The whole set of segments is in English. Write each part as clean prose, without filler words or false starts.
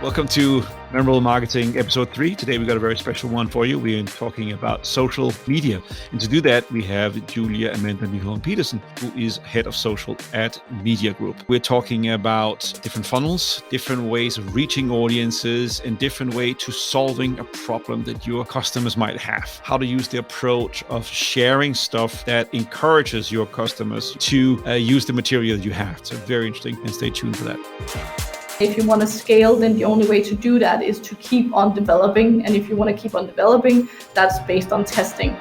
Welcome to Memorable Marketing Episode 3. Today we got a very special one for you. We're talking about social media. And to do that, we have Julia Amanda Nyholm Peterson, who is head of social at MediaGroup. We're talking about different funnels, different ways of reaching audiences, and different way to solving a problem that your customers might have. How to use the approach of sharing stuff that encourages your customers to use the material that you have. So very interesting, and stay tuned for that. If you want to scale, then the only way to do that is to keep on developing. And if you want to keep on developing, that's based on testing.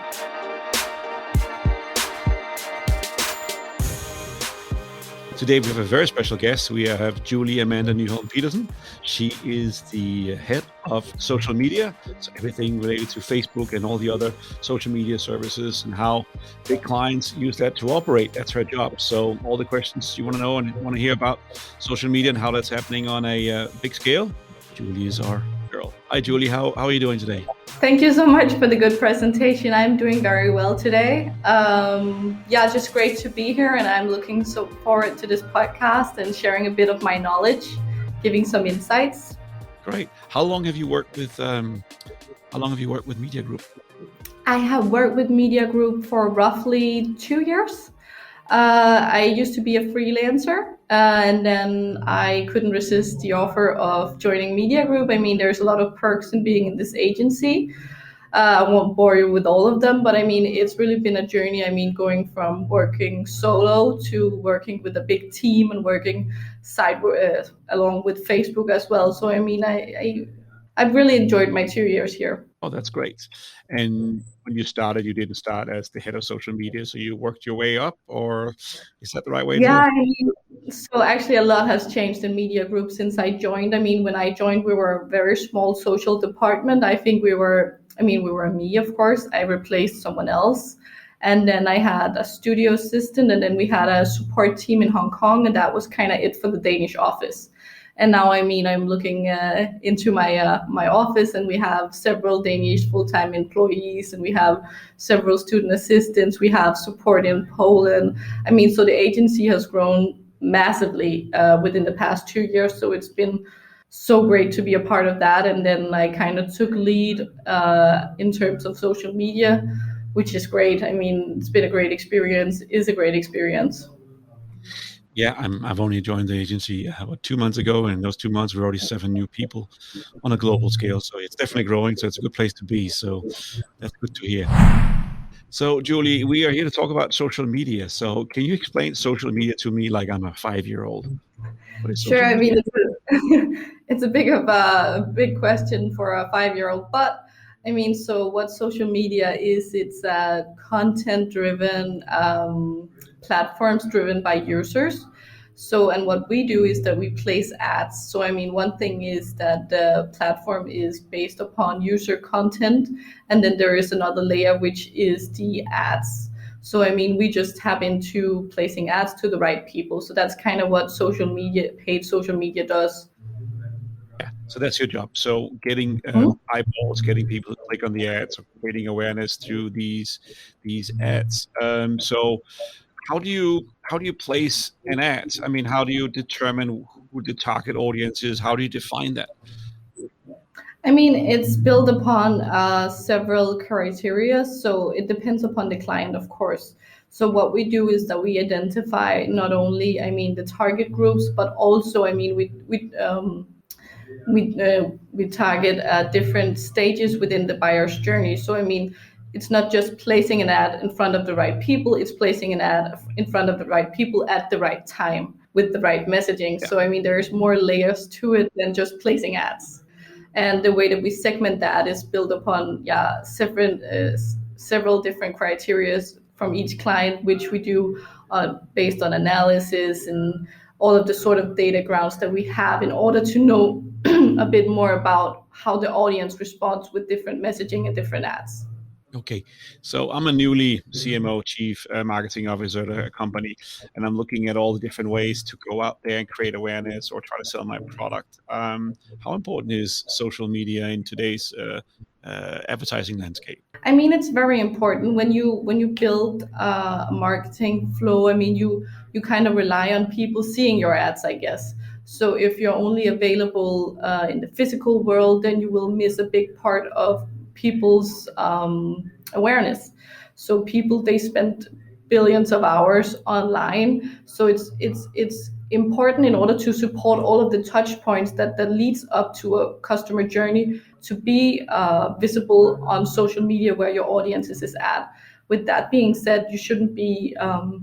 Today we have a very special guest. We have Julia Amanda Nyholm Peterson. She is the head of social media, so everything related to Facebook and all the other social media services and how big clients use that to operate. That's her job. So all the questions you want to know and want to hear about social media and how that's happening on a big scale, Julie is our girl. Hi, Julie. How are you doing today? Thank you so much for the good presentation. I'm doing very well today. Just great to be here, and I'm looking so forward to this podcast and sharing a bit of my knowledge, giving some insights. Great. How long have you worked with MediaGroup? I have worked with MediaGroup for roughly 2 years. I used to be a freelancer, and then I couldn't resist the offer of joining MediaGroup. I mean, there's a lot of perks in being in this agency. I won't bore you with all of them, but I mean, it's really been a journey. I mean, going from working solo to working with a big team and working along with Facebook as well. So, I mean, I've really enjoyed my 2 years here. Oh, that's great. And when you started, you didn't start as the head of social media, so you worked your way up, or is that the right way to do it? Yeah, I mean, so actually a lot has changed in MediaGroup since I joined. I mean, when I joined, we were a very small social department. I think we were me, of course. I replaced someone else. And then I had a studio assistant, and then we had a support team in Hong Kong, and that was kind of it for the Danish office. And now, I mean, I'm looking into my office, and we have several Danish full-time employees, and we have several student assistants. We have support in Poland. I mean, so the agency has grown massively within the past 2 years. So it's been so great to be a part of that. And then I kind of took lead in terms of social media, which is great. I mean, it's been a great experience, is a great experience. Yeah, I've only joined the agency about 2 months ago, and in those 2 months we're already 7 new people on a global scale. So it's definitely growing. So it's a good place to be. So that's good to hear. So Julie, we are here to talk about social media. So can you explain social media to me like I'm a 5-year-old? Sure. I mean, it's a big question for a 5-year-old, but I mean, so what social media is, it's content-driven platforms driven by users. So, and what we do is that we place ads. So, I mean, one thing is that the platform is based upon user content, and then there is another layer, which is the ads. So, I mean, we just tap into placing ads to the right people. So that's kind of what paid social media does. Yeah, so that's your job. So getting eyeballs, getting people to click on the ads, or creating awareness through these ads. So how do you place an ad? I mean, how do you determine who the target audience is? How do you define that? I mean, it's built upon several criteria. So it depends upon the client, of course. So what we do is that we identify not only, I mean, the target groups, but also, I mean, we target different stages within the buyer's journey. So, I mean, it's not just placing an ad in front of the right people, it's placing an ad in front of the right people at the right time with the right messaging. Yeah. So, I mean, there's more layers to it than just placing ads. And the way that we segment that is built upon several different criteria from each client, which we do based on analysis and all of the sort of data grounds that we have in order to know a bit more about how the audience responds with different messaging and different ads. Okay, so I'm a newly CMO, Chief Marketing Officer at a company, and I'm looking at all the different ways to go out there and create awareness or try to sell my product. How important is social media in today's advertising landscape? I mean, it's very important when you build a marketing flow. I mean, you kind of rely on people seeing your ads, I guess. So if you're only available in the physical world, then you will miss a big part of people's awareness. So people, they spend billions of hours online. So it's important, in order to support all of the touch points that leads up to a customer journey, to be visible on social media where your audiences is at. With that being said, you shouldn't be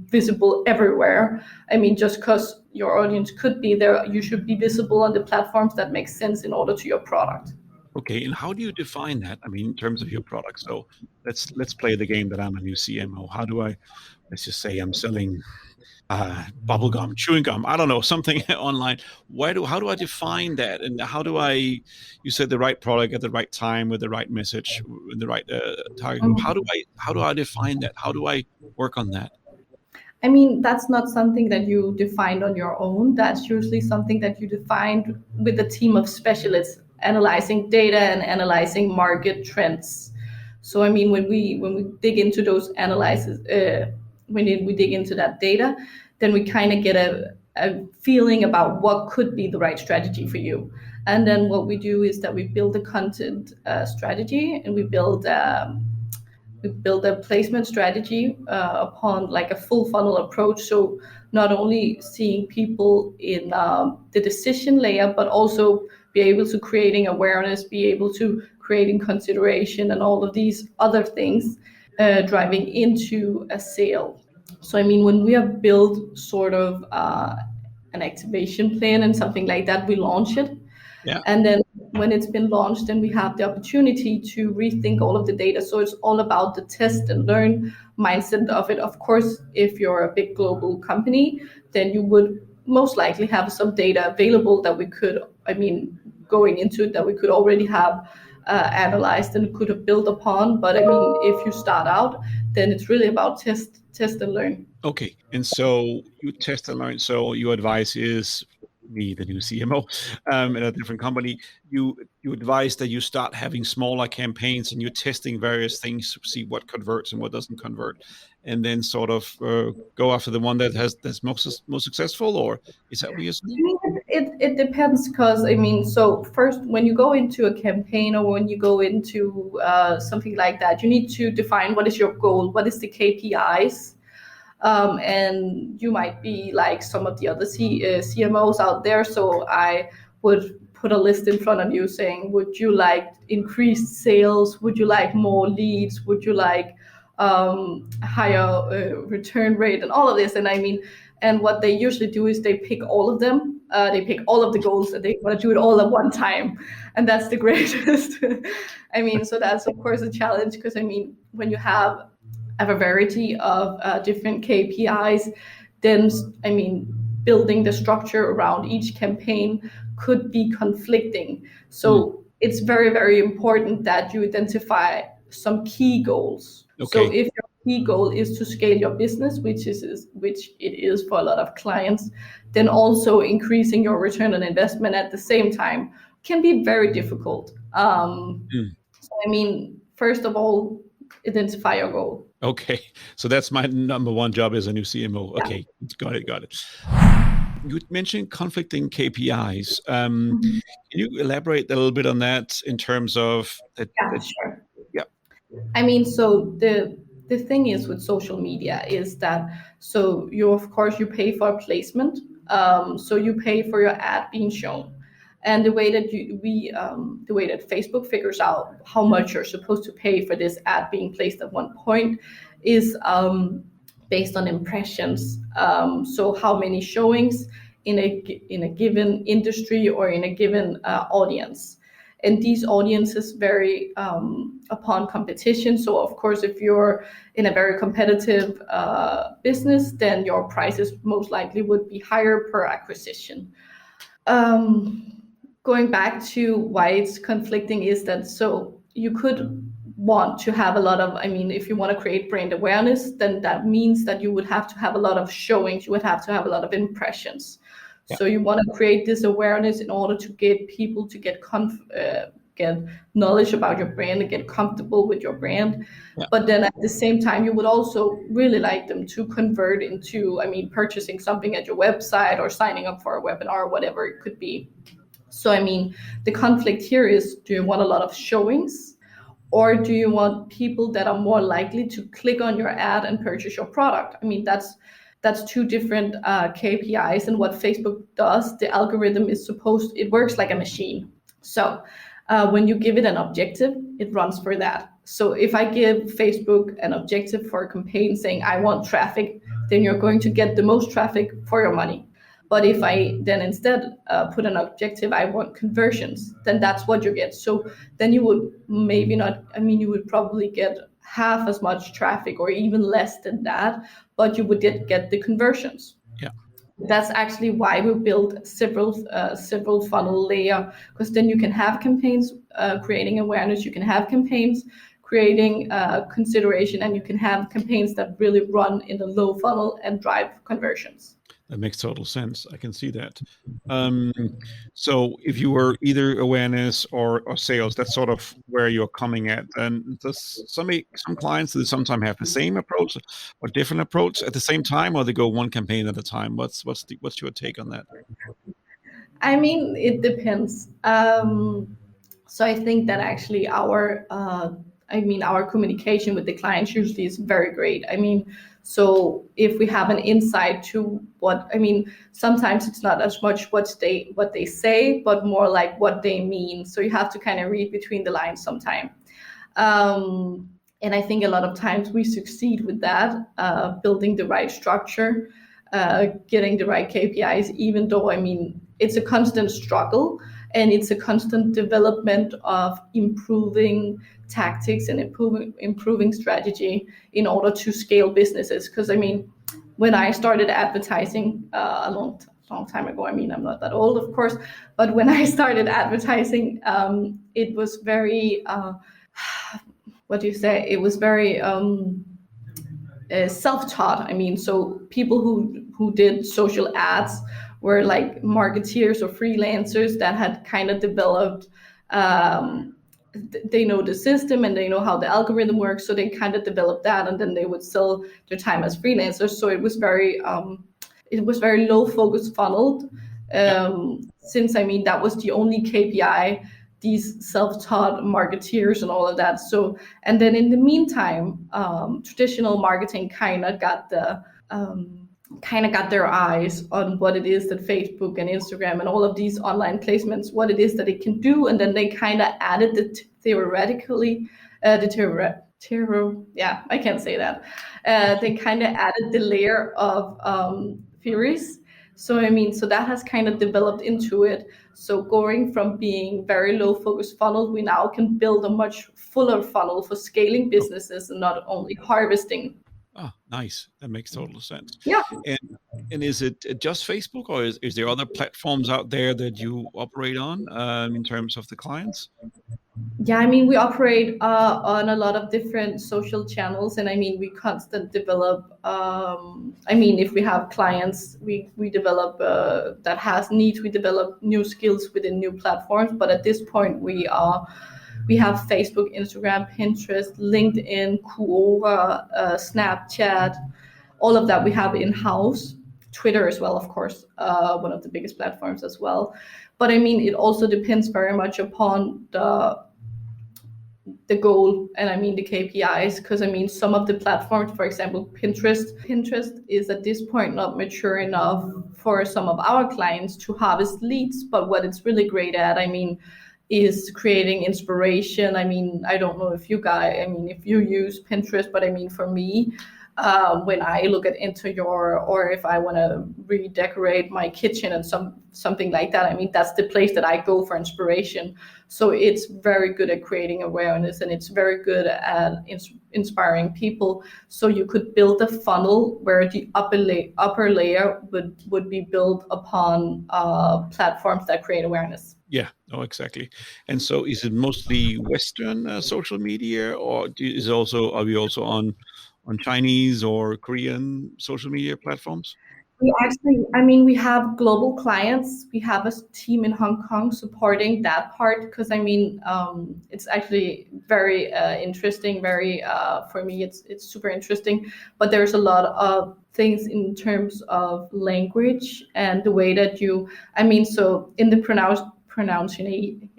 visible everywhere. I mean, just because your audience could be there, you should be visible on the platforms that make sense in order to your product. Okay, and how do you define that? I mean, in terms of your product. So let's play the game that I'm a new CMO. How do I, let's just say I'm selling bubble gum, chewing gum, I don't know, something online. How do I define that? And how do I, you said the right product at the right time with the right message, with the right target group. How do I define that? How do I work on that? I mean, that's not something that you defined on your own. That's usually something that you defined with a team of specialists analyzing data and analyzing market trends. So, I mean, when we dig into those analyses, when we dig into that data, then we kind of get a feeling about what could be the right strategy for you. And then what we do is that we build a content strategy, and we build a placement strategy upon like a full funnel approach. So not only seeing people in the decision layer, but also be able to creating awareness, be able to creating consideration, and all of these other things driving into a sale. So I mean, when we have built sort of an activation plan and something like that, we launch it. Yeah. And then when it's been launched, then we have the opportunity to rethink all of the data. So it's all about the test and learn mindset of it. Of course, if you're a big global company, then you would most likely have some data available that we could, I mean, going into it, that we could already have analyzed and could have built upon. But I mean, if you start out, then it's really about test and learn. Okay. And so you test and learn. So your advice is, me, the new CMO, in a different company, you advise that you start having smaller campaigns and you're testing various things to see what converts and what doesn't convert, and then sort of go after the one that's most successful, or is that what you're saying? It depends, because I mean, so first, when you go into a campaign, or when you go into something like that, you need to define what is your goal, what is the KPIs. And you might be like some of the other CMOs out there. So I would put a list in front of you saying, would you like increased sales? Would you like more leads? Would you like higher return rate, and all of this? And I mean, and what they usually do is they pick all of them. They pick all of the goals, and they want to do it all at one time. And that's the greatest. I mean, so that's of course a challenge, because I mean, when you have a variety of different KPIs, then I mean, building the structure around each campaign could be conflicting. So it's very, very important that you identify some key goals. Okay. So if your key goal is to scale your business, which it is for a lot of clients, then also increasing your return on investment at the same time can be very difficult. So I mean, first of all, identify your goal. Okay, so that's my number one job as a new CMO. Yeah. Okay, got it. You mentioned conflicting KPIs. Can you elaborate a little bit on that in terms of that? Yeah, sure. Yeah. I mean, so the thing is with social media is that, so you, of course, you pay for a placement. So you pay for your ad being shown. And the way that the way that Facebook figures out how much you're supposed to pay for this ad being placed at one point is based on impressions. So how many showings in a given industry or in a given audience. And these audiences vary upon competition. So of course, if you're in a very competitive business, then your prices most likely would be higher per acquisition. Going back to why it's conflicting is that, so you could want to have a lot of, I mean, if you want to create brand awareness, then that means that you would have to have a lot of showings, you would have to have a lot of impressions. Yeah. So you want to create this awareness in order to get people to get get knowledge about your brand and get comfortable with your brand. Yeah. But then at the same time, you would also really like them to convert into, I mean, purchasing something at your website or signing up for a webinar or whatever it could be. So, I mean, the conflict here is, do you want a lot of showings, or do you want people that are more likely to click on your ad and purchase your product? I mean, that's two different KPIs. And what Facebook does, the algorithm it works like a machine. So when you give it an objective, it runs for that. So if I give Facebook an objective for a campaign saying I want traffic, then you're going to get the most traffic for your money. But if I then instead put an objective, I want conversions, then that's what you get. So then you would maybe not, I mean, you would probably get half as much traffic or even less than that, but you would get the conversions. Yeah. That's actually why we build several funnel layer, because then you can have campaigns creating awareness, you can have campaigns creating consideration, and you can have campaigns that really run in the low funnel and drive conversions. That makes total sense. I can see that. So if you were either awareness or sales, that's sort of where you're coming at. And does some clients, they sometimes have the same approach or different approach at the same time, or they go one campaign at a time? What's your take on that? I mean, it depends. So I think that actually our communication with the clients usually is very great. I mean, so if we have an insight to what, I mean, sometimes it's not as much what they say, but more like what they mean. So you have to kind of read between the lines sometimes. And I think a lot of times we succeed with that, building the right structure, getting the right KPIs, even though, I mean, it's a constant struggle and it's a constant development of improving tactics and improving strategy in order to scale businesses. Because I mean, when I started advertising a long time ago, I mean, I'm not that old, of course, but when I started advertising, it was very, It was very self-taught. I mean, so people who did social ads were like marketeers or freelancers that had kind of developed, they know the system and they know how the algorithm works, so they kind of developed that, and then they would sell their time as freelancers. So it was very low focus funneled, since I mean that was the only KPI, these self-taught marketeers and all of that. So, and then in the meantime, traditional marketing kind of got their eyes on what it is that Facebook and Instagram and all of these online placements, what it is that it can do, and then they kind of added they kind of added the layer of theories. So I mean, so that has kind of developed into it. So going from being very low focus funnel, we now can build a much fuller funnel for scaling businesses and not only harvesting. Oh, nice. That makes total sense. Yeah. And is it just Facebook, or is there other platforms out there that you operate on in terms of the clients? Yeah, I mean, we operate on a lot of different social channels, and I mean, we constantly develop. I mean, if we have clients, we develop that has needs, we develop new skills within new platforms. But at this point, we have Facebook, Instagram, Pinterest, LinkedIn, Quora, Snapchat, all of that we have in-house. Twitter as well, of course, one of the biggest platforms as well. But I mean, it also depends very much upon the goal, and I mean the KPIs, because I mean some of the platforms, for example, Pinterest is at this point not mature enough for some of our clients to harvest leads. But what it's really great at, I mean, is creating inspiration. I mean, I don't know if if you use Pinterest, but I mean, for me, when I look at interior, or if I want to redecorate my kitchen and something like that, I mean, that's the place that I go for inspiration. So it's very good at creating awareness, and it's very good at inspiring people. So you could build a funnel where the upper layer would be built upon platforms that create awareness. Yeah, no, exactly. And so is it mostly Western social media, or are we also on Chinese or Korean social media platforms? We actually, I mean, we have global clients. We have a team in Hong Kong supporting that part because I mean, it's actually very interesting. Very for me, it's super interesting. But there's a lot of things in terms of language and the way that you. I mean, so in the pronunciation,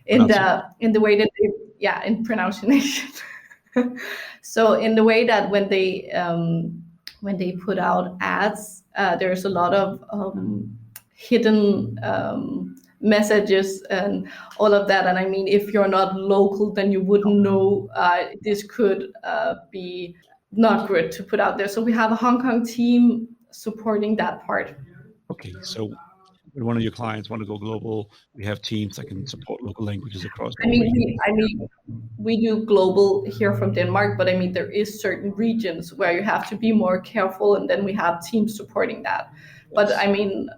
in the way that they, yeah, in pronunciation. So in the way that when they put out ads, there's a lot of hidden messages and all of that. And I mean, if you're not local, then you wouldn't know this could be not good to put out there. So we have a Hong Kong team supporting that part. Okay, so when one of your clients want to go global, we have teams that can support local languages across I all mean, regions. we do global here from Denmark, but I mean, there is certain regions where you have to be more careful, and then we have teams supporting that. But I mean,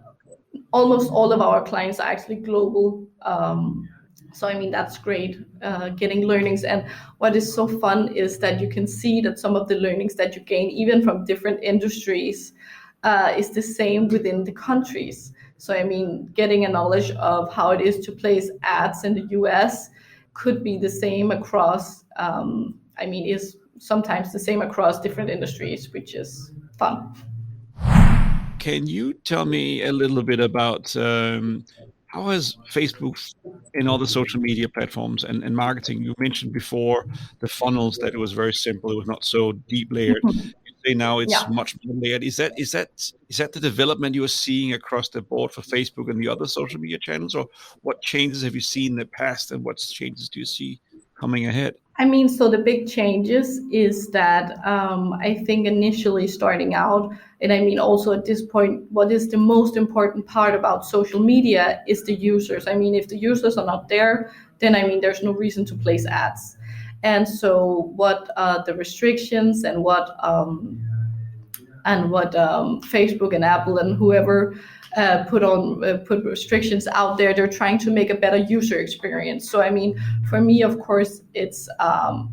almost all of our clients are actually global. So I mean, that's great, getting learnings. And what is so fun is that you can see that some of the learnings that you gain, even from different industries, is the same within the countries. So I mean, getting a knowledge of how it is to place ads in the US could be the same across, I mean, is sometimes the same across different industries, which is fun. Can you tell me a little bit about how has Facebook and all the social media platforms and marketing? You mentioned before the funnels that it was very simple; it was not so deep layered. Mhm. You say now it's Yeah. much more layered. Is that the development you are seeing across the board for Facebook and the other social media channels, or what changes have you seen in the past, and what changes do you see coming ahead? I mean, so the big changes is that I think initially starting out, and I mean also at this point, what is the most important part about social media is the users. I mean, if the users are not there, then I mean, there's no reason to place ads. And so, what the restrictions and what Facebook and Apple and whoever put restrictions out there. They're trying to make a better user experience. So I mean, for me, of course, it's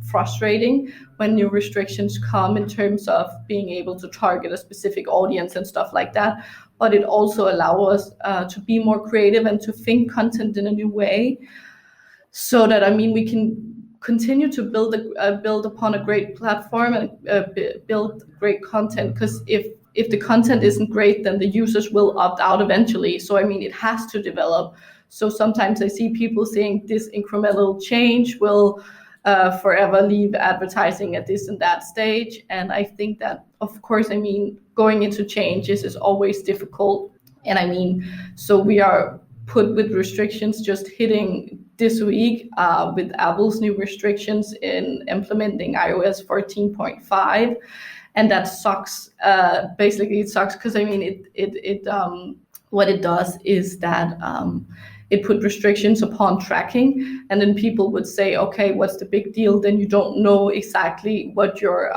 frustrating when new restrictions come in terms of being able to target a specific audience and stuff like that. But it also allows us to be more creative and to think content in a new way, so that I mean we can continue to build upon a great platform and build great content. Because if the content isn't great, then the users will opt out eventually. So I mean, it has to develop. So sometimes I see people saying this incremental change will forever leave advertising at this and that stage. And I think that, of course, I mean, going into changes is always difficult. And I mean, so we are put with restrictions just hitting this week with Apple's new restrictions in implementing iOS 14.5, and that sucks. Basically, it sucks because I mean, what it does is that it put restrictions upon tracking, and then people would say, okay, what's the big deal? Then you don't know exactly what your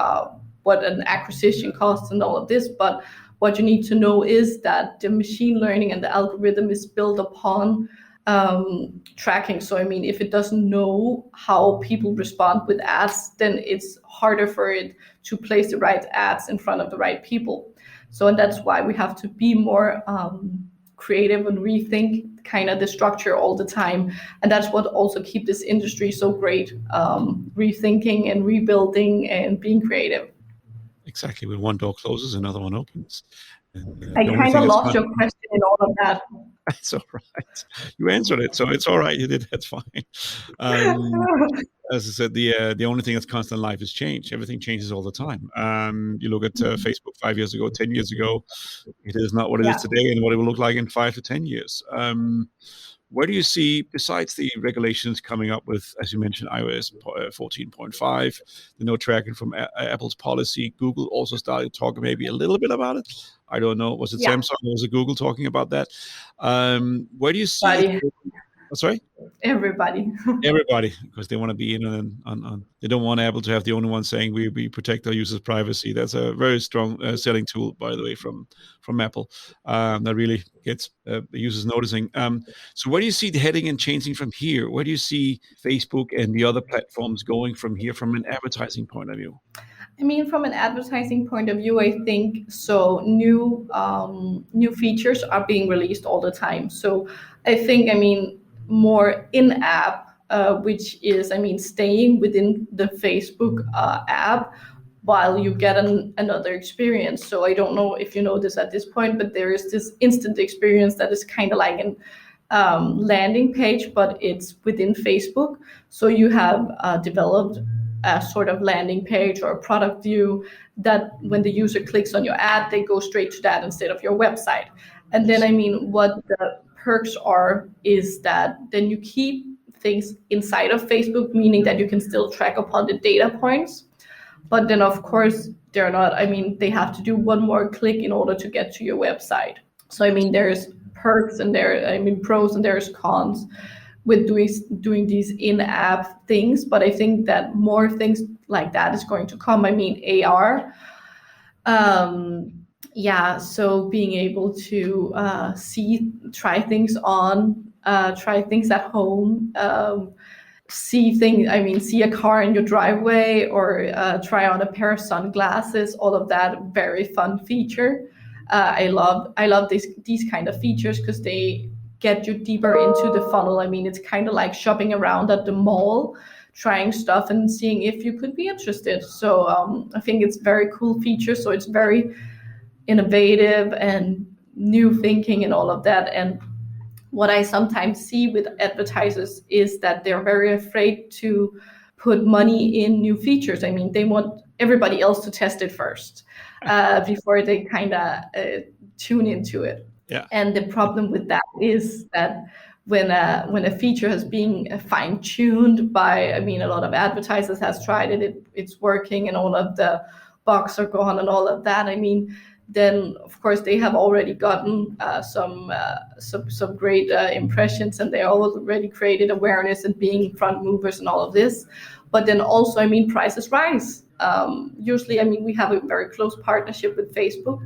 what an acquisition costs and all of this, but what you need to know is that the machine learning and the algorithm is built upon tracking. So I mean, if it doesn't know how people respond with ads, then it's harder for it to place the right ads in front of the right people. So, and that's why we have to be more creative and rethink kind of the structure all the time. And that's what also keeps this industry so great, rethinking and rebuilding and being creative. Exactly. When one door closes, another one opens. And I the only kind thing of that's lost your question in all of that. That's all right. You answered it, so it's all right. You did. That's fine. As I said, the only thing that's constant in life is change. Everything changes all the time. You look at Facebook 5 years ago, 10 years ago. It is not what it is Yeah. today, and what it will look like in 5 to 10 years. Where do you see, besides the regulations coming up with, as you mentioned, iOS 14.5, the no tracking from Apple's policy? Google also started talking maybe a little bit about it. I don't know. Was it Yeah. Samsung or was it Google talking about that? Where do you see? Buddy. Sorry? Everybody. Everybody, because they want to be in on. They don't want Apple to have the only one saying we protect our users' privacy. That's a very strong selling tool, by the way, from Apple. That really gets the users noticing. So where do you see the heading and changing from here? Where do you see Facebook and the other platforms going from here from an advertising point of view? I mean, from an advertising point of view, I think so. New features are being released all the time. So I think, I mean, more in-app, which is, I mean, staying within the Facebook app while you get another experience. So I don't know if you know this at this point, but there is this instant experience that is kind of like an landing page, but it's within Facebook. So you have developed a sort of landing page or a product view that when the user clicks on your ad, they go straight to that instead of your website. And then, I mean, what the perks are is that then you keep things inside of Facebook, meaning that you can still track upon the data points. But then, of course, they're not, I mean, they have to do one more click in order to get to your website. So, I mean, there's perks and pros and there's cons with doing these in-app things, but I think that more things like that is going to come. I mean, AR, so being able to try things on, try things at home, see a car in your driveway, or try on a pair of sunglasses. All of that, very fun feature. I love these kind of features because they get you deeper into the funnel. I mean, it's kind of like shopping around at the mall, trying stuff and seeing if you could be interested. So I think it's very cool feature. So it's very innovative and new thinking and all of that. And what I sometimes see with advertisers is that they're very afraid to put money in new features. I mean, they want everybody else to test it first before they kind of tune into it. Yeah. And the problem with that is that when a feature has been fine-tuned by, I mean, a lot of advertisers has tried it, it's working, and all of the bugs are gone and all of that. I mean, then of course they have already gotten some great impressions, and they already created awareness and being front movers and all of this. But then also, I mean, prices rise. Usually, I mean, we have a very close partnership with Facebook,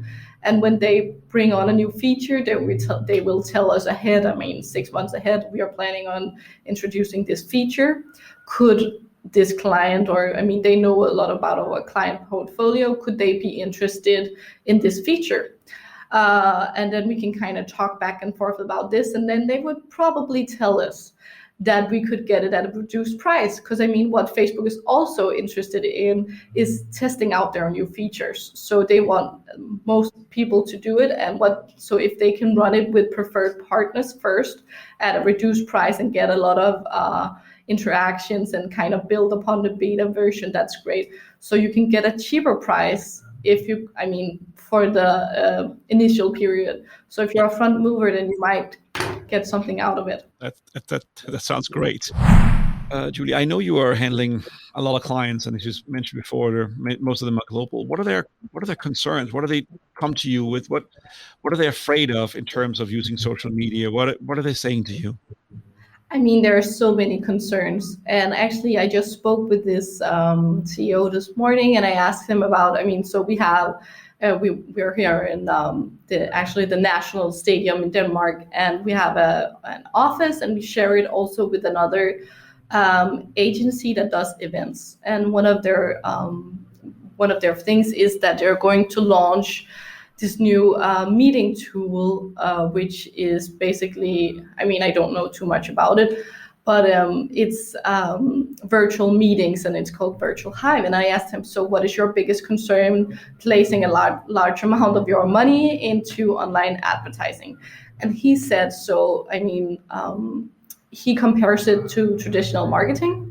and when they bring on a new feature, they will tell us ahead. I mean, 6 months ahead, we are planning on introducing this feature. Could this client, or I mean, they know a lot about our client portfolio, could they be interested in this feature? And then we can kind of talk back and forth about this, and then they would probably tell us that we could get it at a reduced price. Because I mean, what Facebook is also interested in is testing out their new features. So they want most people to do it, so if they can run it with preferred partners first at a reduced price and get a lot of interactions and kind of build upon the beta version, that's great. So you can get a cheaper price for the initial period. So if you're a front mover, then you might get something out of it. That sounds great. Julie, I know you are handling a lot of clients, and as you mentioned before, most of them are global. What are their concerns? What do they come to you with? What are they afraid of in terms of using social media? What are they saying to you? I mean, there are so many concerns. And actually, I just spoke with this CEO this morning, and I asked him about, I mean, so we have, we're here in the National Stadium in Denmark, and we have an office, and we share it also with another agency that does events. And one of their things is that they're going to launch this new meeting tool, which is basically, I mean, I don't know too much about it, but it's virtual meetings, and it's called Virtual Hive. And I asked him, so what is your biggest concern placing a large amount of your money into online advertising? And he said, so, I mean, he compares it to traditional marketing.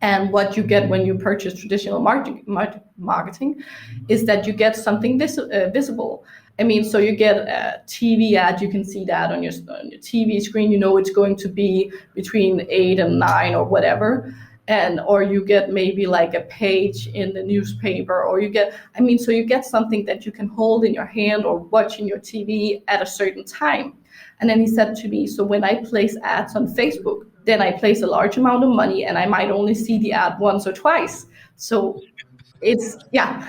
And what you get when you purchase traditional marketing is that you get something visible. I mean, so you get a TV ad, you can see that on your TV screen, you know it's going to be between 8 and 9 or whatever. Or you get maybe like a page in the newspaper, or you get something that you can hold in your hand or watch in your TV at a certain time. And then he said to me, so when I place ads on Facebook, then I place a large amount of money, and I might only see the ad once or twice. So it's, yeah.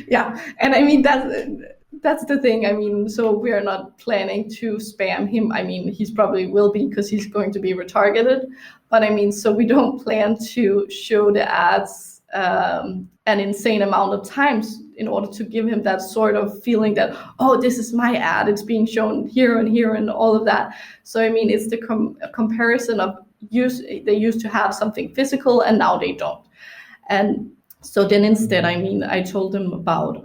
Yeah. And I mean, that's the thing. I mean, so we are not planning to spam him. I mean, he's probably will be, because he's going to be retargeted. But I mean, so we don't plan to show the ads an insane amount of times in order to give him that sort of feeling that, oh, this is my ad, it's being shown here and all of that. So I mean, it's the comparison of they used to have something physical and now they don't. And so then instead, I mean, I told them about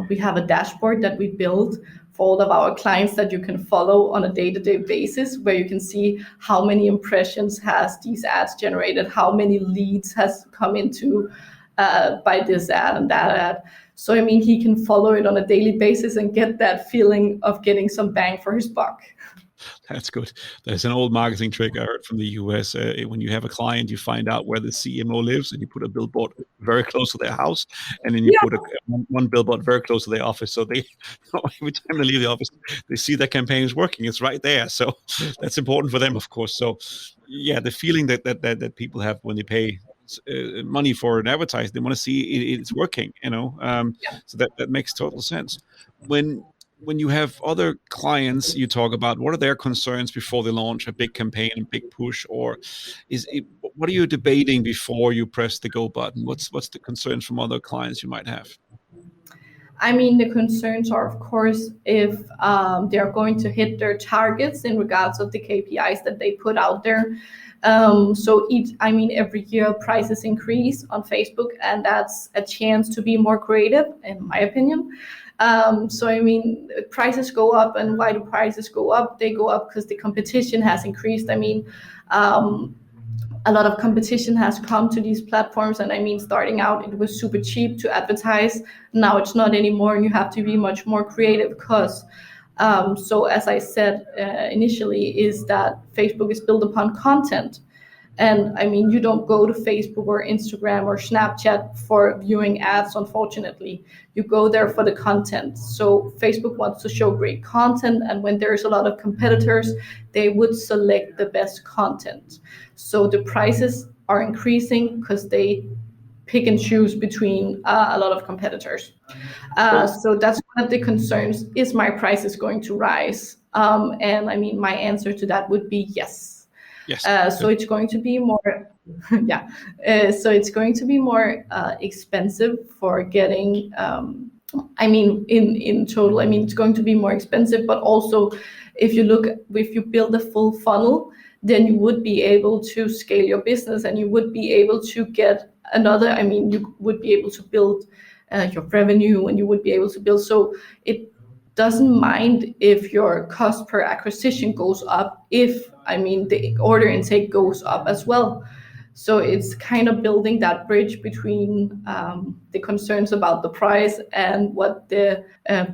we have a dashboard that we built for all of our clients that you can follow on a day-to-day basis, where you can see how many impressions has these ads generated, how many leads has come into by this ad and that ad. So I mean, he can follow it on a daily basis and get that feeling of getting some bang for his buck. That's good. There's an old marketing trick I heard from the US. When you have a client, you find out where the CMO lives and you put a billboard very close to their house, and then you put one billboard very close to their office. So they, every time they leave the office, they see that campaign is working. It's right there. So that's important for them, of course. So yeah, the feeling that people have when they pay money for an advertising, they want to see it's working, so that makes total sense. When you have other clients, you talk about what are their concerns before they launch a big campaign, a big push, or what are you debating before you press the go button? What's the concerns from other clients you might have? I mean, the concerns are, of course, if they're going to hit their targets in regards of the KPIs that they put out there. So every year prices increase on Facebook, and that's a chance to be more creative, in my opinion. So I mean, prices go up, and why do prices go up? They go up because the competition has increased. I mean, a lot of competition has come to these platforms, and I mean, starting out, it was super cheap to advertise. Now it's not anymore, and you have to be much more creative because, so as I said initially, is that Facebook is built upon content. And I mean, you don't go to Facebook or Instagram or Snapchat for viewing ads, unfortunately. You go there for the content. So Facebook wants to show great content, and when there's a lot of competitors, they would select the best content. So the prices are increasing because they pick and choose between a lot of competitors. So that's one of the concerns, is my price is going to rise? And I mean, my answer to that would be yes. Yes. So it's going to be more, so it's going to be more expensive for getting. In total, I mean, it's going to be more expensive. But also, if you build a full funnel, then you would be able to scale your business, and you would be able to get another. I mean, you would be able to build your revenue, and you would be able to build. So it doesn't mind if your cost per acquisition goes up, if the order intake goes up as well. So it's kind of building that bridge between the concerns about the price and what the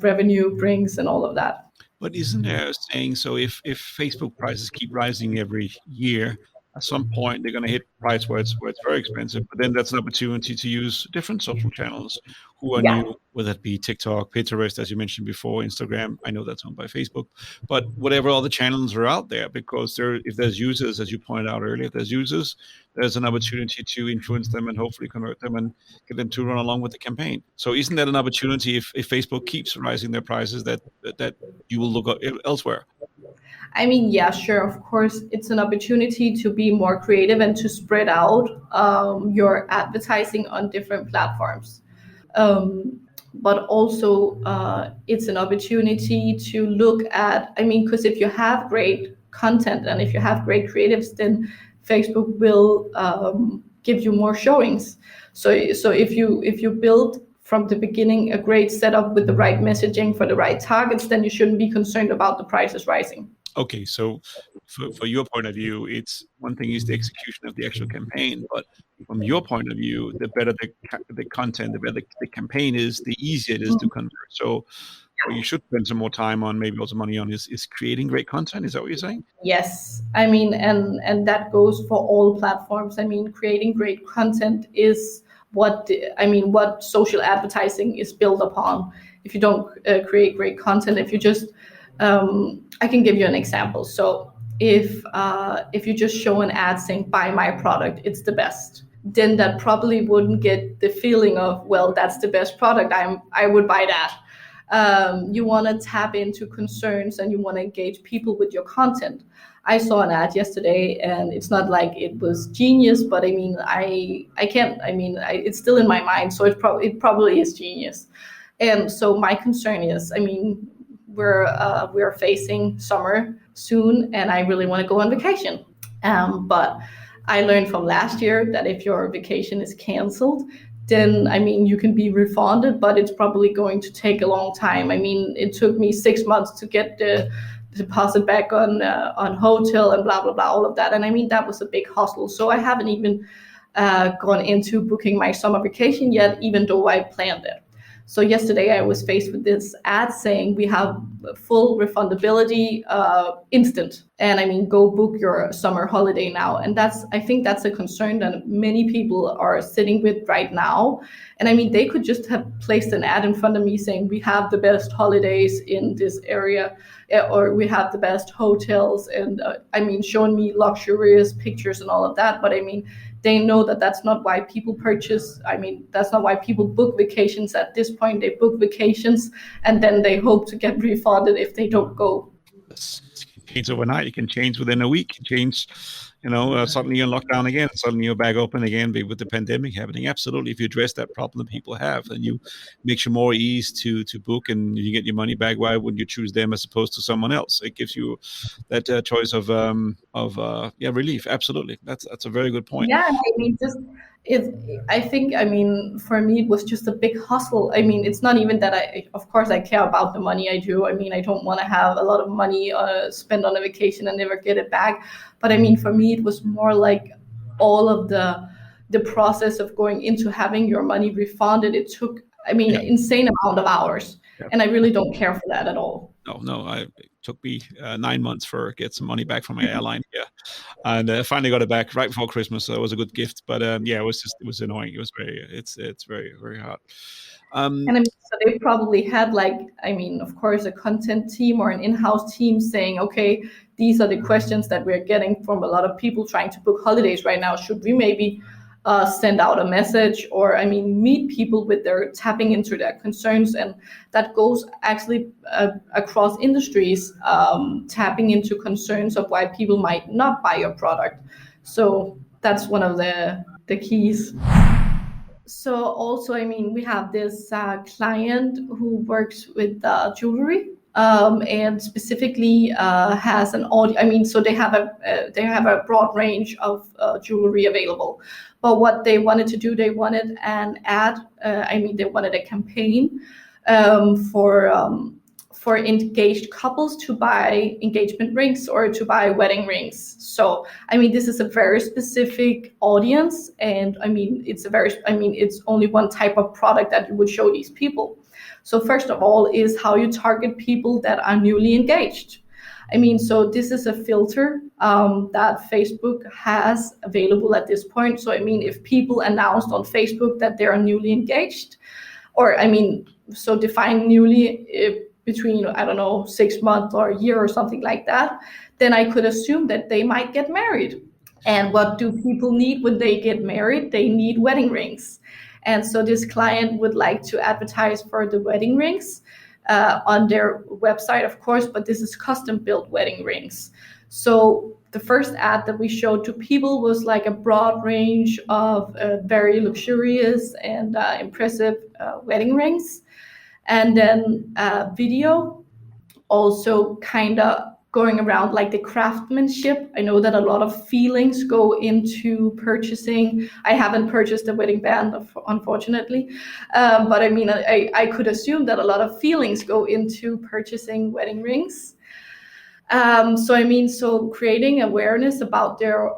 revenue brings and all of that. But isn't there a saying, so if Facebook prices keep rising every year, at some point they're going to hit price where it's very expensive, but then that's an opportunity to use different social channels who are new, whether it be TikTok, Pinterest, as you mentioned before, Instagram. I know that's owned by Facebook, but whatever other channels are out there, because if there's users, as you pointed out earlier, if there's users, there's an opportunity to influence them and hopefully convert them and get them to run along with the campaign. So isn't that an opportunity if Facebook keeps rising their prices that you will look elsewhere? I mean, yeah, sure. Of course, it's an opportunity to be more creative and to spread out your advertising on different platforms. But also, it's an opportunity to look at, because if you have great content and if you have great creatives, then Facebook will give you more showings. So if you build from the beginning a great setup with the right messaging for the right targets, then you shouldn't be concerned about the prices rising. Okay, so for your point of view, it's one thing is the execution of the actual campaign, but from your point of view, the better the content, the better the campaign is, the easier it is to convert. So what you should spend some more time on, maybe also money on, is creating great content. Is that what you're saying? Yes, and that goes for all platforms. Creating great content is what social advertising is built upon. If you don't create great content, if you just I can give you an example. So if you just show an ad saying buy my product, it's the best, then that probably wouldn't get the feeling of, well, that's the best product, I would buy that. You want to tap into concerns and you want to engage people with your content. I saw an ad yesterday, and it's not like it was genius, but I mean, I can't. I mean, it's still in my mind, so it probably is genius. And so my concern is, I mean, we're facing summer soon, and I really want to go on vacation. But I learned from last year that if your vacation is canceled, then I mean you can be refunded, but it's probably going to take a long time. I mean, it took me 6 months to get the deposit back on hotel and blah blah blah, all of that. And I mean that was a big hustle. So I haven't even gone into booking my summer vacation yet, even though I planned it. So yesterday I was faced with this ad saying we have full refundability, instant. And I mean, go book your summer holiday now. And I think that's a concern that many people are sitting with right now. And I mean, they could just have placed an ad in front of me saying we have the best holidays in this area, or we have the best hotels, and I mean, showing me luxurious pictures and all of that. But I mean, they know that that's not why people purchase. I mean, that's not why people book vacations at this point. They book vacations and then they hope to get refunded if they don't go. Change overnight. You can change within a week. Change, suddenly you're in lockdown again. Suddenly you're back open again with the pandemic happening. Absolutely. If you address that problem that people have and you make sure more ease to book and you get your money back, why wouldn't you choose them as opposed to someone else? It gives you that choice of relief. Absolutely. That's a very good point. Yeah, I mean, I think, I mean, for me, it was just a big hustle. I mean, it's not even that of course, I care about the money I do. I mean, I don't want to have a lot of money spent on a vacation and never get it back. But I mean, for me, it was more like all of the process of going into having your money refunded. It took, I mean, insane amount of hours. Yeah. And I really don't care for that at all. No, it took me 9 months for get some money back from my airline. Yeah, and I finally got it back right before Christmas, so it was a good gift. But it was annoying. It was it's very, very hard. And I mean, so they probably had of course, a content team or an in-house team saying, okay, these are the questions that we're getting from a lot of people trying to book holidays right now. Should we maybe send out a message, or I mean, meet people with their tapping into their concerns? And that goes actually across industries, tapping into concerns of why people might not buy your product. So that's one of the keys. So also, I mean, we have this client who works with jewelry. And specifically has an audience. I mean, so they have a broad range of jewelry available. But what they wanted to do, they wanted an ad. They wanted a campaign for engaged couples to buy engagement rings or to buy wedding rings. So, I mean, this is a very specific audience, and I mean, it's only one type of product that you would show these people. So first of all is how you target people that are newly engaged. I mean, so this is a filter that Facebook has available at this point. So, I mean, if people announced on Facebook that they are newly engaged, or I mean, so define newly between, I don't know, 6 months or a year or something like that, then I could assume that they might get married. And what do people need when they get married? They need wedding rings. And so this client would like to advertise for the wedding rings on their website, of course, but this is custom built wedding rings. So the first ad that we showed to people was like a broad range of very luxurious and impressive wedding rings. And then video also kind of going around like the craftsmanship. I know that a lot of feelings go into purchasing. I haven't purchased a wedding band, unfortunately, but I mean, I could assume that a lot of feelings go into purchasing wedding rings. So creating awareness about their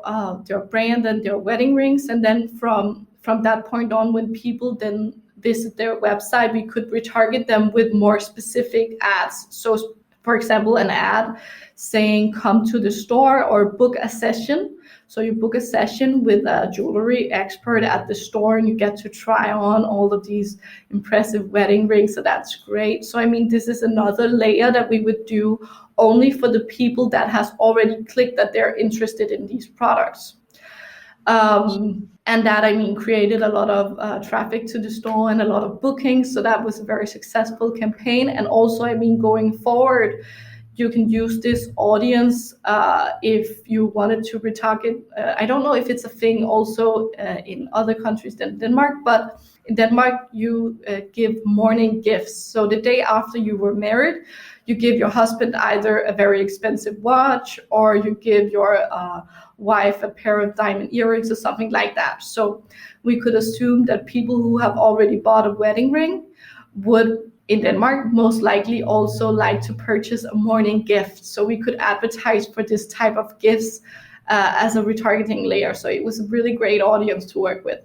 brand and their wedding rings, and then from that point on, when people then visit their website, we could retarget them with more specific ads. So, for example, an ad saying come to the store or book a session. So you book a session with a jewelry expert at the store and you get to try on all of these impressive wedding rings. So that's great. So, I mean, this is another layer that we would do only for the people that has already clicked that they're interested in these products. And that, I mean, created a lot of traffic to the store and a lot of bookings. So that was a very successful campaign. And also, I mean, going forward, you can use this audience if you wanted to retarget. I don't know if it's a thing also in other countries than Denmark, but in Denmark, you give morning gifts. So the day after you were married, you give your husband either a very expensive watch, or you give your wife a pair of diamond earrings or something like that. So we could assume that people who have already bought a wedding ring would, in Denmark, most likely also like to purchase a morning gift. So we could advertise for this type of gifts as a retargeting layer. So it was a really great audience to work with.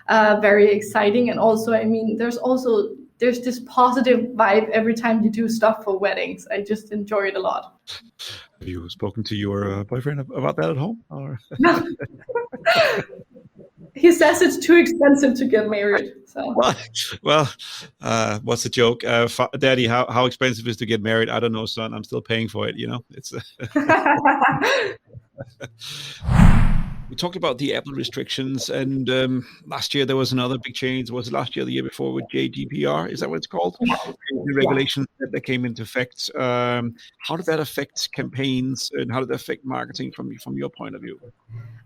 Very exciting. And also, I mean, there's this positive vibe every time you do stuff for weddings. I just enjoy it a lot. Have you spoken to your boyfriend about that at home? Or? He says it's too expensive to get married. So. Well, what's the joke? Daddy, how expensive is to get married? I don't know, son. I'm still paying for it. You know, it's. We talked about the Apple restrictions, and last year there was another big change. Was it last year, or the year before, with GDPR? Is that what it's called? The regulations that came into effect. How did that affect campaigns, and how did that affect marketing from your point of view?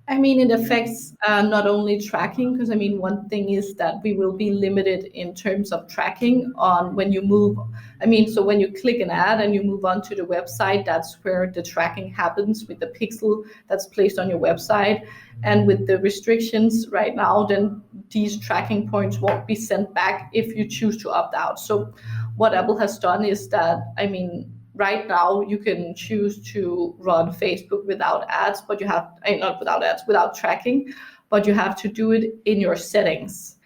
I mean, it affects not only tracking, because I mean, one thing is that we will be limited in terms of tracking on when you move. I mean, so when you click an ad and you move on to the website, that's where the tracking happens with the pixel that's placed on your website. And with the restrictions right now, then these tracking points won't be sent back if you choose to opt out. So what Apple has done is that, I mean, right now you can choose to run Facebook without ads, but you have not without ads, without tracking, but you have to do it in your settings.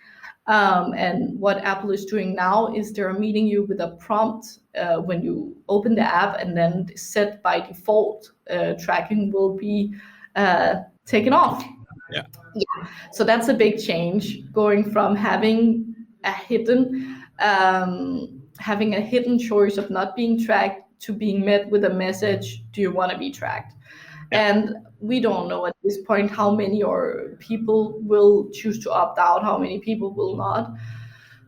And what Apple is doing now is they're meeting you with a prompt when you open the app, and then set by default tracking will be taken off. Yeah. So that's a big change, going from having a hidden choice of not being tracked to being met with a message, do you want to be tracked? Yeah. And we don't know at this point how many people will choose to opt out, how many people will not.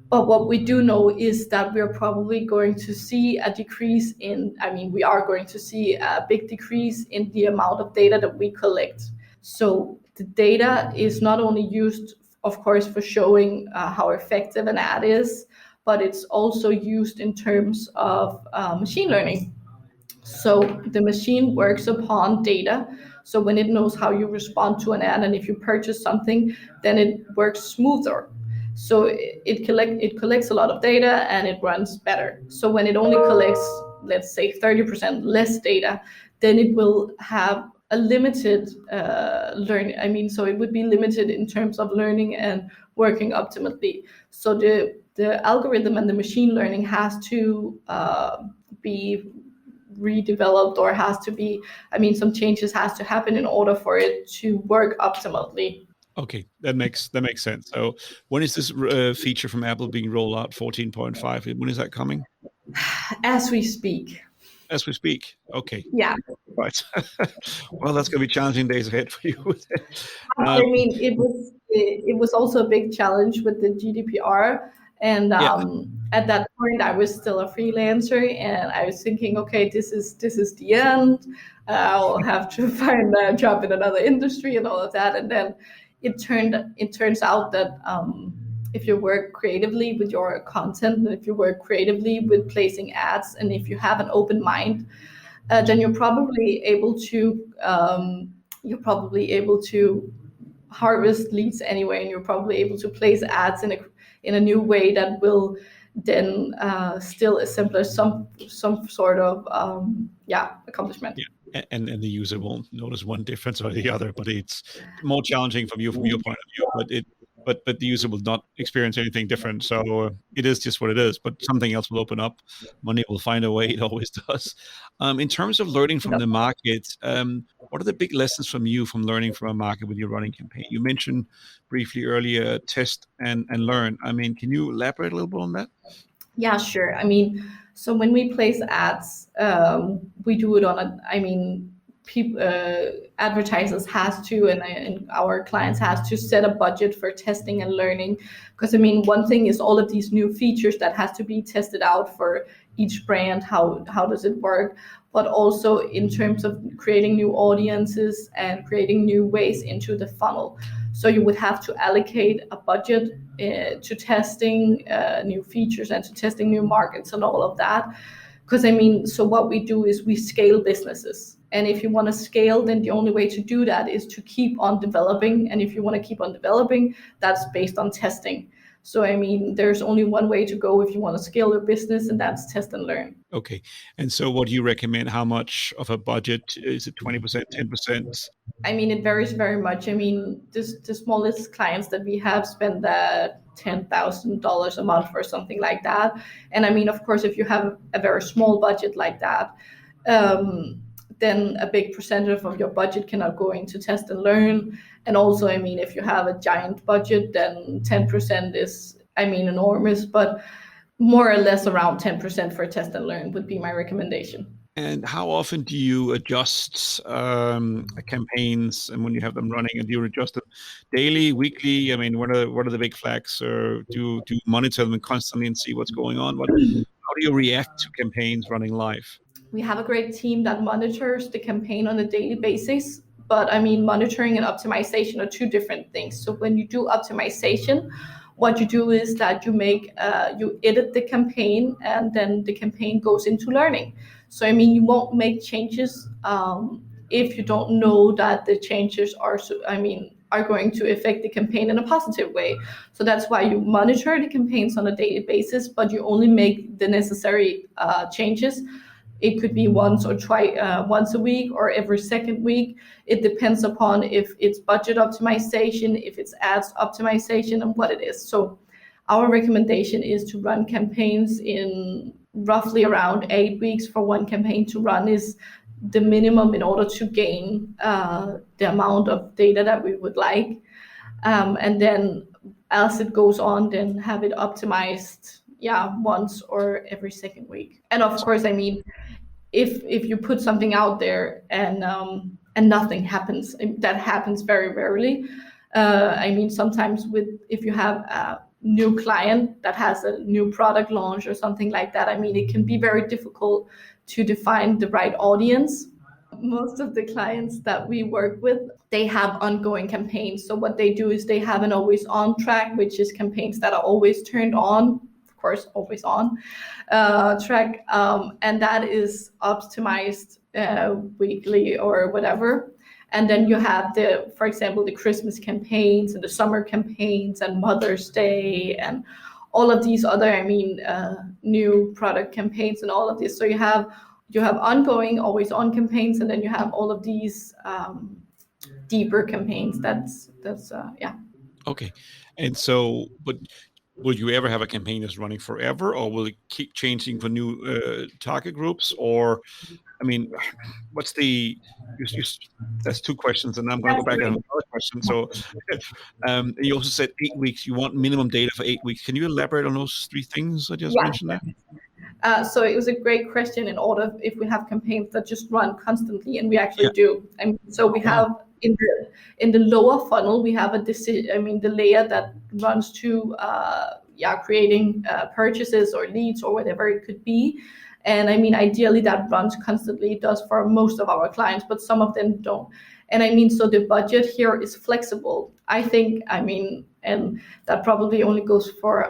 But what we do know is that we're probably going to see a decrease we are going to see a big decrease in the amount of data that we collect. So the data is not only used, of course, for showing how effective an ad is, but it's also used in terms of machine learning. So the machine works upon data. So when it knows how you respond to an ad, and if you purchase something, then it works smoother. So it collects a lot of data and it runs better. So when it only collects, let's say 30% less data, then it will have a limited learning. So it would be limited in terms of learning and working optimally. So the algorithm and the machine learning has to be redeveloped, or has to be, some changes has to happen in order for it to work optimally. Okay, that makes sense. So when is this feature from Apple being rolled out, 14.5? When is that coming? As we speak. As we speak. Okay. Yeah. Right. Well, that's going to be challenging days ahead for you. It was also a big challenge with the GDPR. And at that point, I was still a freelancer, and I was thinking, okay, this is the end. I'll have to find a job in another industry and all of that. And then it turns out that if you work creatively with your content, and if you work creatively with placing ads, and if you have an open mind, then you're probably able to harvest leads anyway, and you're probably able to place ads in a new way that will then still assemble some sort of accomplishment. Yeah, and the user won't notice one difference or the other, but it's more challenging from your point of view. But the user will not experience anything different. So it is just what it is. But something else will open up. Money will find a way. It always does. In terms of learning from the market, what are the big lessons from learning from a market with your running campaign? You mentioned briefly earlier, test and learn. Can you elaborate a little bit on that? Yeah, sure. So when we place ads, we do it on people, advertisers has to, and our clients has to set a budget for testing and learning. Because I mean, one thing is all of these new features that has to be tested out for each brand. How does it work? But also in terms of creating new audiences and creating new ways into the funnel. So you would have to allocate a budget to testing new features and to testing new markets and all of that. Because I mean, so what we do is we scale businesses. And if you want to scale, then the only way to do that is to keep on developing. And if you want to keep on developing, that's based on testing. So, I mean, there's only one way to go if you want to scale your business, and that's test and learn. Okay. And so what do you recommend? How much of a budget? Is it 20%, 10%? I mean, it varies very much. I mean, the smallest clients that we have spend $10,000 a month or something like that. And I mean, of course, if you have a very small budget like that, then a big percentage of your budget cannot go into test and learn. And also, I mean, if you have a giant budget, then 10% is, I mean, enormous, but more or less around 10% for test and learn would be my recommendation. And how often do you adjust campaigns, and when you have them running, and do you adjust them daily, weekly? I mean, what are the big flags? Or do you monitor them constantly and see what's going on? How do you react to campaigns running live? We have a great team that monitors the campaign on a daily basis. But I mean, monitoring and optimization are two different things. So when you do optimization, what you do is that you edit the campaign, and then the campaign goes into learning. So I mean, you won't make changes if you don't know that the changes are going to affect the campaign in a positive way. So that's why you monitor the campaigns on a daily basis, but you only make the necessary changes. It could be once a week or every second week. It depends upon if it's budget optimization, if it's ads optimization, and what it is. So our recommendation is to run campaigns in roughly around 8 weeks. For one campaign to run is the minimum in order to gain the amount of data that we would like. And then as it goes on, then have it optimized once or every second week. And of course, I mean, if you put something out there and nothing happens, that happens very rarely. I mean, sometimes if you have a new client that has a new product launch or something like that, I mean, it can be very difficult to define the right audience. Most of the clients that we work with, they have ongoing campaigns. So what they do is they have an always on track, which is campaigns that are always turned on, of course, always on track. And that is optimized weekly or whatever. And then you have for example, the Christmas campaigns and the summer campaigns and Mother's Day and all of these other, new product campaigns and all of this. So you have ongoing, always on campaigns, and then you have all of these deeper campaigns. That's. Okay. And so, but will you ever have a campaign that's running forever, or will it keep changing for new target groups? Or, I mean, what's the? That's two questions, and I'm going to go back to another question. So, you also said 8 weeks. You want minimum data for 8 weeks. Can you elaborate on those three things I just mentioned there? So it was a great question. In order, if we have campaigns that just run constantly, and we actually do. So we have in the lower funnel, we have the layer that runs to creating purchases or leads or whatever it could be. And I mean, ideally that runs constantly. It does for most of our clients, but some of them don't. And I mean, so the budget here is flexible. I think, and that probably only goes for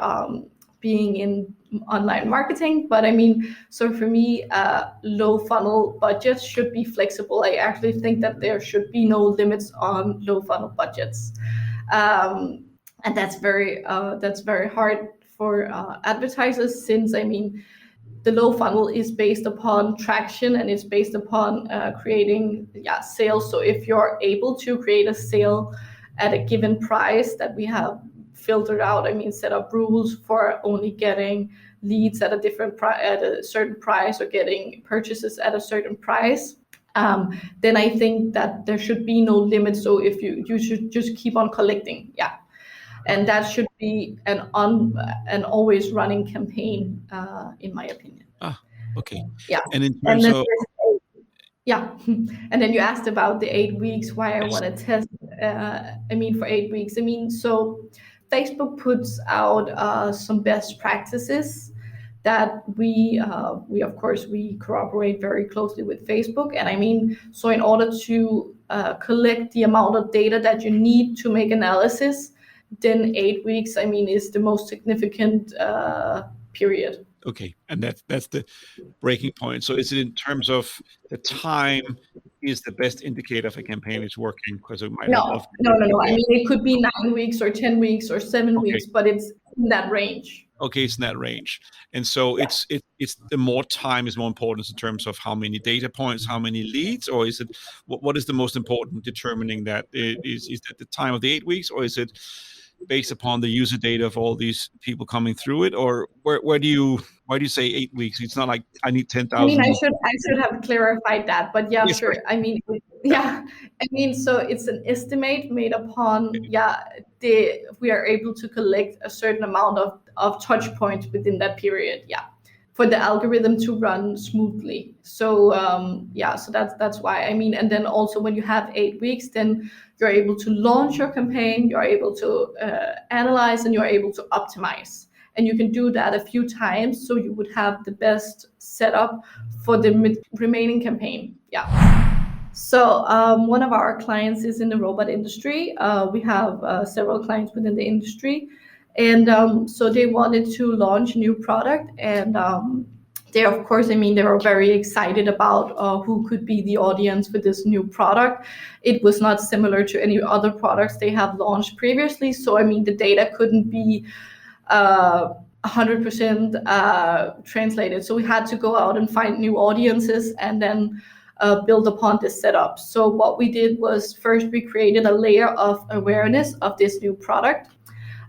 being in online marketing. But I mean, so for me, low funnel budgets should be flexible. I actually think that there should be no limits on low funnel budgets. And that's very hard for advertisers, since the low funnel is based upon traction, and it's based upon creating sales. So if you're able to create a sale at a given price that we have filtered out, set up rules for only getting leads at a certain price or getting purchases at a certain price, then I think that there should be no limit. So if you should just keep on collecting, and that should be an always running campaign, in my opinion. Okay. Yeah. And in terms of Yeah. And then you asked about the 8 weeks, why I Yes. want to test, for 8 weeks. So Facebook puts out some best practices that we of course we cooperate very closely with Facebook. And so in order to collect the amount of data that you need to make analysis, then 8 weeks, is the most significant period. Okay, and that's the breaking point. So is it in terms of the time is the best indicator if a campaign is working because it might not No, often no, no, no. be there? It could be 9 weeks or 10 weeks or seven Okay. weeks, but it's in that range. Okay, it's in that range. And so Yeah. it's the more time is more important in terms of how many data points, how many leads, or is it what is the most important determining that? Is that the time of the 8 weeks, or is it based upon the user data of all these people coming through it? Or why do you say 8 weeks? It's not like I need 10,000 leads. I should have clarified that, but yeah, Yes, sure. right. Yeah. So it's an estimate made upon, we are able to collect a certain amount of touch points within that period. Yeah. For the algorithm to run smoothly. So so that's why. And then also when you have 8 weeks, then you're able to launch your campaign, you're able to analyze, and you're able to optimize. And you can do that a few times, so you would have the best setup for the remaining campaign. Yeah. So one of our clients is in the robot industry. We have several clients within the industry, and so they wanted to launch a new product, and they, of course, they were very excited about who could be the audience for this new product. It was not similar to any other products they have launched previously, so the data couldn't be 100% translated. So we had to go out and find new audiences and then build upon this setup. So what we did was first we created a layer of awareness of this new product.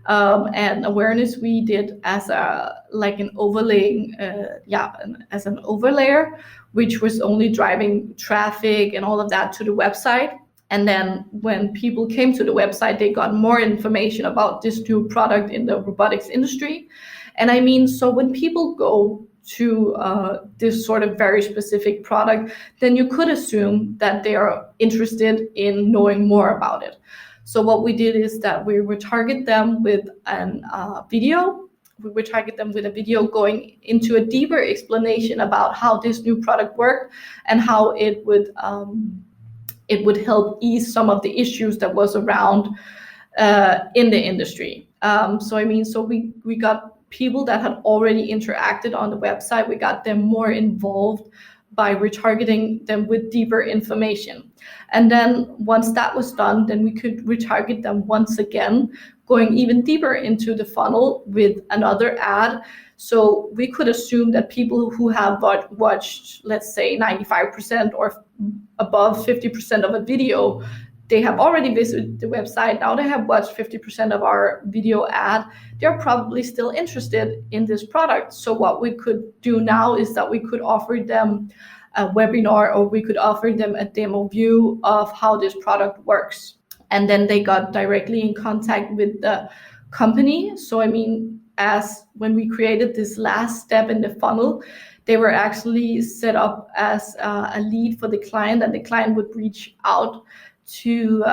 And awareness we did as an overlaying, as an overlayer, which was only driving traffic and all of that to the website. And then when people came to the website, they got more information about this new product in the robotics industry. And so when people go to this sort of very specific product, then you could assume that they are interested in knowing more about it. So what we did is that we would target them with a video. We would target them with a video going into a deeper explanation about how this new product worked and how it would help ease some of the issues that was around in the industry. So we got people that had already interacted on the website. We got them more involved by retargeting them with deeper information. And then once that was done, then we could retarget them once again, going even deeper into the funnel with another ad. So we could assume that people who have watched, let's say 95% or above 50% of a video, they have already visited the website. Now they have watched 50% of our video ad. They're probably still interested in this product. So what we could do now is that we could offer them a webinar, or we could offer them a demo view of how this product works. And then they got directly in contact with the company. So as when we created this last step in the funnel, they were actually set up as a lead for the client, and the client would reach out to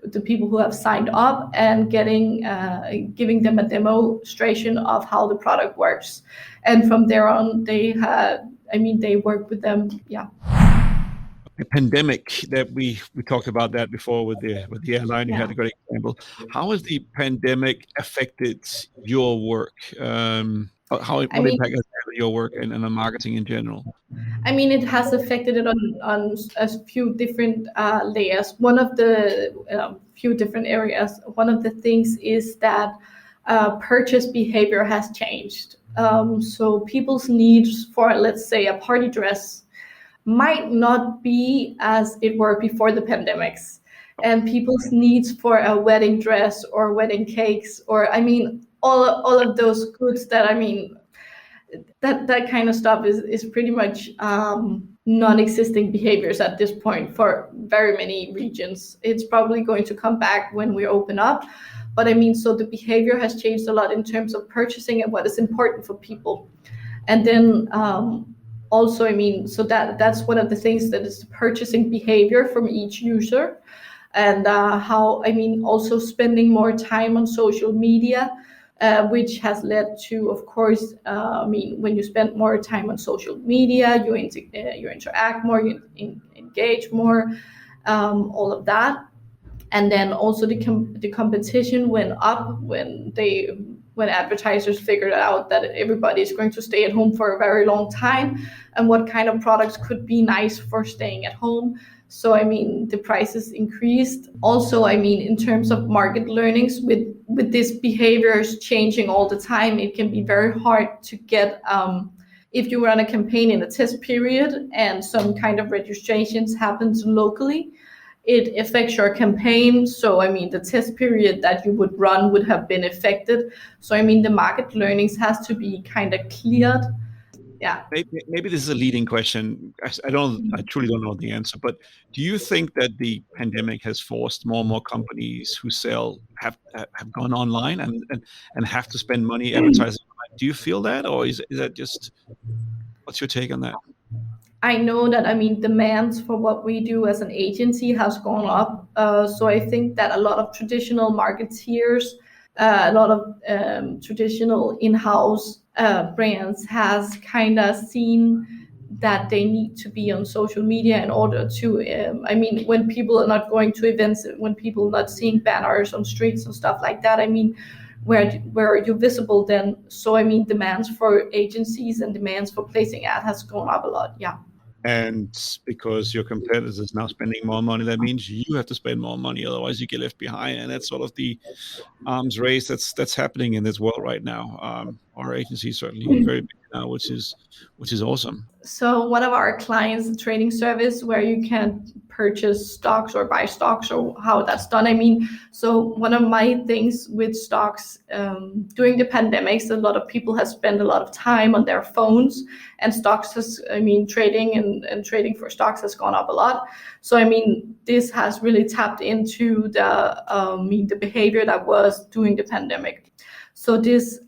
the people who have signed up and giving them a demonstration of how the product works. And from there on, they work with them. Yeah. The pandemic that we talked about that before with the airline. You had a great example. How has the pandemic affected your work? What impact has it on your work and on marketing in general? It has affected it on a few different layers. One of the few different areas. One of the things is that purchase behavior has changed. So people's needs for, let's say, a party dress might not be as it were before the pandemics, and people's needs for a wedding dress or wedding cakes, or all of those goods that that kind of stuff is pretty much non-existing behaviors at this point for very many regions. It's probably going to come back when we open up, but so the behavior has changed a lot in terms of purchasing and what is important for people. And then also, I mean, so that's one of the things that is the purchasing behavior from each user, and how, I mean, also spending more time on social media, which has led to, of course, I mean, when you spend more time on social media, you interact more, engage more, all of that. And then also the competition went up when advertisers figured out that everybody is going to stay at home for a very long time, and what kind of products could be nice for staying at home. So I mean, the prices increased. Also, I mean, in terms of market learnings, with this behaviors changing all the time, it can be very hard to get, if you run a campaign in a test period and some kind of registrations happens locally, it affects your campaign. So I mean, the test period that you would run would have been affected. So I mean, the market learnings has to be kind of cleared. Yeah. Maybe this is a leading question. I truly don't know the answer, but do you think that the pandemic has forced more and more companies who sell have gone online and have to spend money advertising? Do you feel that, or is that just, what's your take on that? I know that, I mean, demands for what we do as an agency has gone up. So I think that a lot of traditional marketeers, a lot of traditional in-house brands has kind of seen that they need to be on social media in order to, I mean, when people are not going to events, when people are not seeing banners on streets and stuff like that, I mean, where are you visible then? So I mean, demands for agencies and demands for placing ad has gone up a lot. Yeah. And because your competitors is now spending more money, that means you have to spend more money, otherwise you get left behind. And that's sort of the arms race that's happening in this world right now. Our agency is certainly very big now, which is awesome. So one of our clients, a trading service where you can purchase stocks or buy stocks, or how that's done. I mean, so one of my things with stocks, during the pandemics, a lot of people have spent a lot of time on their phones, and stocks has, I mean, trading and trading for stocks has gone up a lot. So I mean, this has really tapped into the behavior that was during the pandemic. So this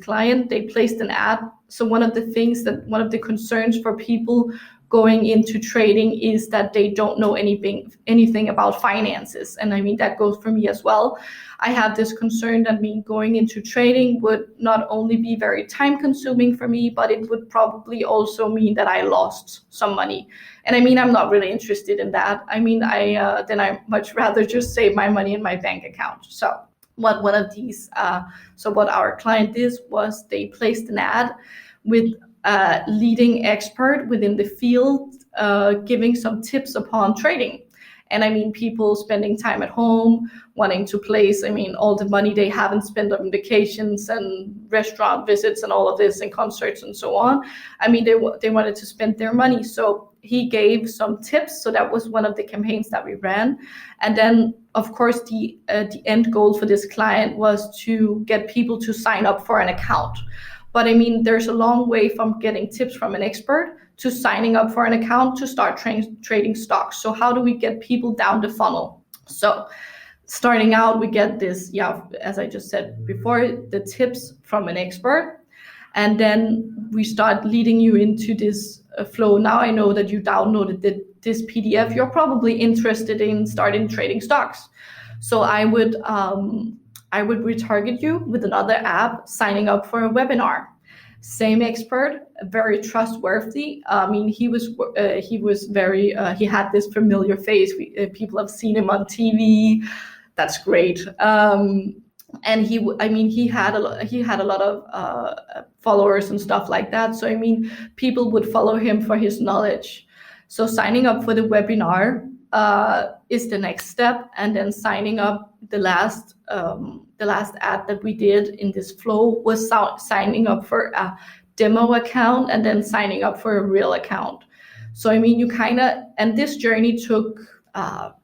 client, they placed an ad. So one of the concerns for people going into trading is that they don't know anything about finances. And I mean, that goes for me as well. I have this concern that going into trading would not only be very time consuming for me, but it would probably also mean that I lost some money. And I mean, I'm not really interested in that. I mean, then I much rather just save my money in my bank account. So what our client did was they placed an ad with a leading expert within the field, giving some tips upon trading. And I mean, people spending time at home, wanting to place, I mean, all the money they haven't spent on vacations and restaurant visits and all of this and concerts and so on. I mean, they wanted to spend their money. So he gave some tips. So that was one of the campaigns that we ran. And then, of course, the end goal for this client was to get people to sign up for an account. But I mean, there's a long way from getting tips from an expert to signing up for an account to start trading stocks. So how do we get people down the funnel? So starting out, we get this, as I just said before, the tips from an expert. And then we start leading you into this flow. Now I know that you downloaded this PDF. You're probably interested in starting trading stocks. So I would retarget you with another app, signing up for a webinar. Same expert, very trustworthy. I mean, he had this familiar face. People have seen him on TV. That's great. And he had a lot of followers and stuff like that. So I mean, people would follow him for his knowledge. So signing up for the webinar is the next step, and then signing up. The last ad that we did in this flow was signing up for a demo account and then signing up for a real account. So I mean, and this journey took.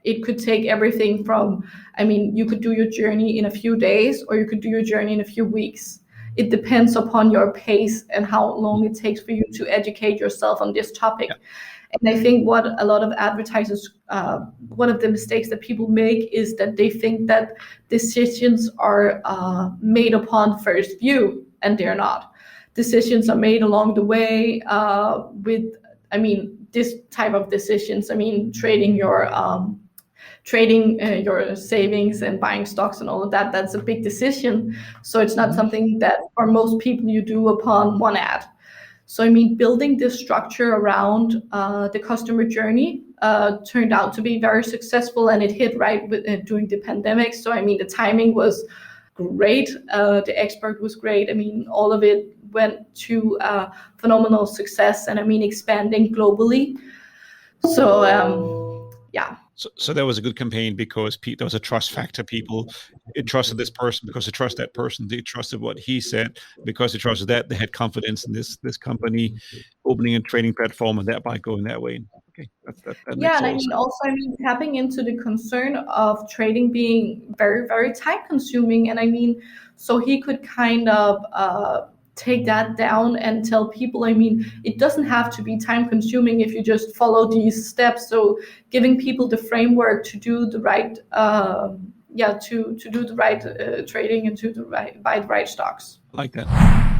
It could take everything from, I mean, you could do your journey in a few days, or you could do your journey in a few weeks. It depends upon your pace and how long it takes for you to educate yourself on this topic. Yeah. And I think what a lot of advertisers, one of the mistakes that people make is that they think that decisions are made upon first view, and they're not. decisions are made along the way this type of decisions. Trading your savings and buying stocks and all of that, that's a big decision. So it's not something that for most people you do upon one ad. So building this structure around the customer journey turned out to be very successful, and it hit right during the pandemic. So the timing was great. The expert was great. All of it went to phenomenal success, and expanding globally. So yeah. So that was a good campaign because there was a trust factor. People trusted this person because they trust that person. They trusted what he said because they trusted that. They had confidence in this company opening a trading platform and thereby going that way. Okay, that makes and sense. also tapping into the concern of trading being very, very time consuming, and so he could kind of take that down and tell people, it doesn't have to be time consuming if you just follow these steps. So giving people the framework to do the right to do the right trading and buy the right stocks. I like that.